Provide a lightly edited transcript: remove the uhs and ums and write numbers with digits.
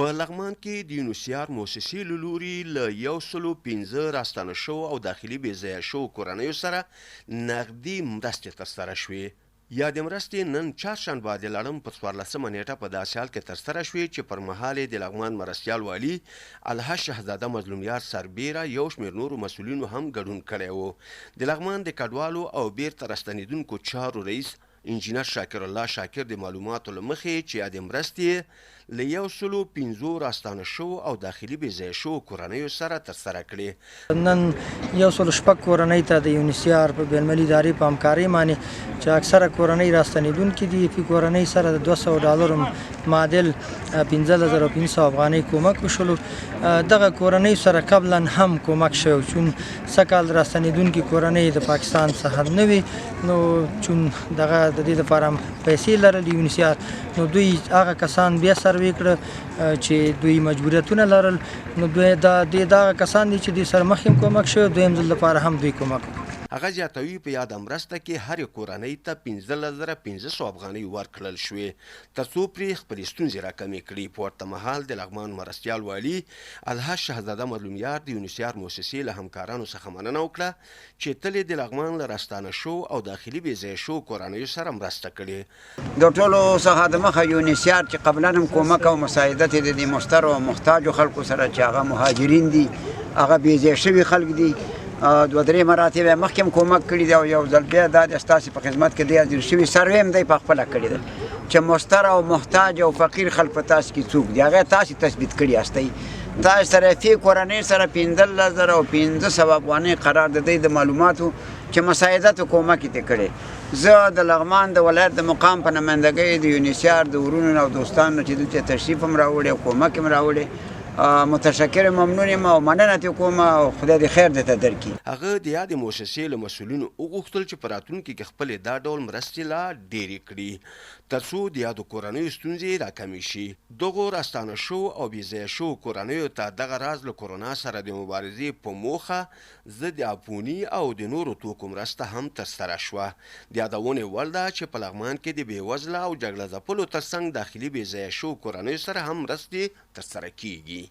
په لغمان کې د یونیسیار موسسې له لوري له 115 راستانه شوو او داخلي بې ځایه شوو کورنیو سره نغدي مرستې ترسره شوې. یادې مرستې نن چهارشنبه د لړم په 14مه نیټه په داسې حال کې ترسره شوې چې پر مهال د لغمان مرستیال والي الحج شهزاده مظلومیار سربیره یو شمېر نورو مسؤلینو هم ګډون کړی و. د لغمان د کډوالو او بیرته راستنېدونکو چارو رئیس انجینر شاکر الله شاکر د معلوماتو له مخې چې یادې مرستې له 115 راستانه شوو او داخلي بې ځایه شوو کورنیو سره ترسره کړې. نن 106 کورنۍ ته د یونیسیار په بین‌المللي ادارې په همکارۍ باندې چې اکثره کورنۍ راستنېدونکي دي، په کورنۍ سره د $200 معادل 15,500 افغانۍ کومک وشولو. دغه کورنۍ سره قبلا هم کومک شوی، چون سږ کال راستنېدونکي کورنۍ د پاکستان څخه نه وي، نو چون دغه د دې لپاره پیسې لرلې یونیسیار، نو دوی هغه کسان بیا سروې کړه چې دوی مجبوریتونه لرل، نو دوی دغه کسان دي چې دوی سره مخکې هم کومک شوی، دویم ځل لپاره هم دوی کومک وکړ. هغه زیاتوي په یاده مرسته کې هرې کورنۍ ته 15,500 افغانۍ ورکړل شوې تر څو پرې خپلې ستونزې راکمې کړي. په ورته مهال د لغمان مرستیال والي الحج شهزاده مظلومیار د یونیسیار موسسې له همکارانو څخه مننه وکړه چې تل د لغمان له راستانه شو او داخلي بې ځایه شو کورنیو سره مرسته کړې. د ټولو څخه د مخه یونیسیار چې قبلا هم کومک او مساعدت د دې مسترو او محتاجو خلکو سره چې هغه مهاجرین دي، هغه بې ځایه شوي خلک دي، 2-3 مراتب مخکې هم کومک کړي دي او یو ځل بیا دا د ستاسې په خدمت کې دی حاضر شوي. سروې هم دی په خپله کړې ده چې مستر او محتاج او فقیر خلک په تاسو کې څوک دي، هغه تاسې تثبیت کړي یاستئ. تاسو سره فی کورنۍ سره 15,500 افغانۍ قرار د دی د معلوماتو چې مساعدت او کومک یې کړی. زه د لغمان د ولایت د مقام په نمایندګۍ د یونیسیار د ورونو او دوستانو چې دلته تشریف هم راوړی او کومک هم راوړی، متشکر ممنون یم او مننه ترې کوم او خدای دې خیر درته درکړي. هغه د یادې موسسې له مسؤلینو وغوښتل چې په راتلونکي کې خپلې دا ډول مرستې لا ډېرې کړي تر څو د یادو کورنیو ستونزې راکمې شي. دغو راستانه شو او بې ځایه شو کورنیو ته دغه راز له کورونا سره د مبارزې په موخه ضد عفوني او د نورو توکو مرسته هم ترسره شوه. د یادونې وړ ده چې په لغمان کې د بېوزله او جګړه ځپلو ترڅنګ داخلي بې ځایه شو کورنیو سره هم مرستې ترسره کیږي.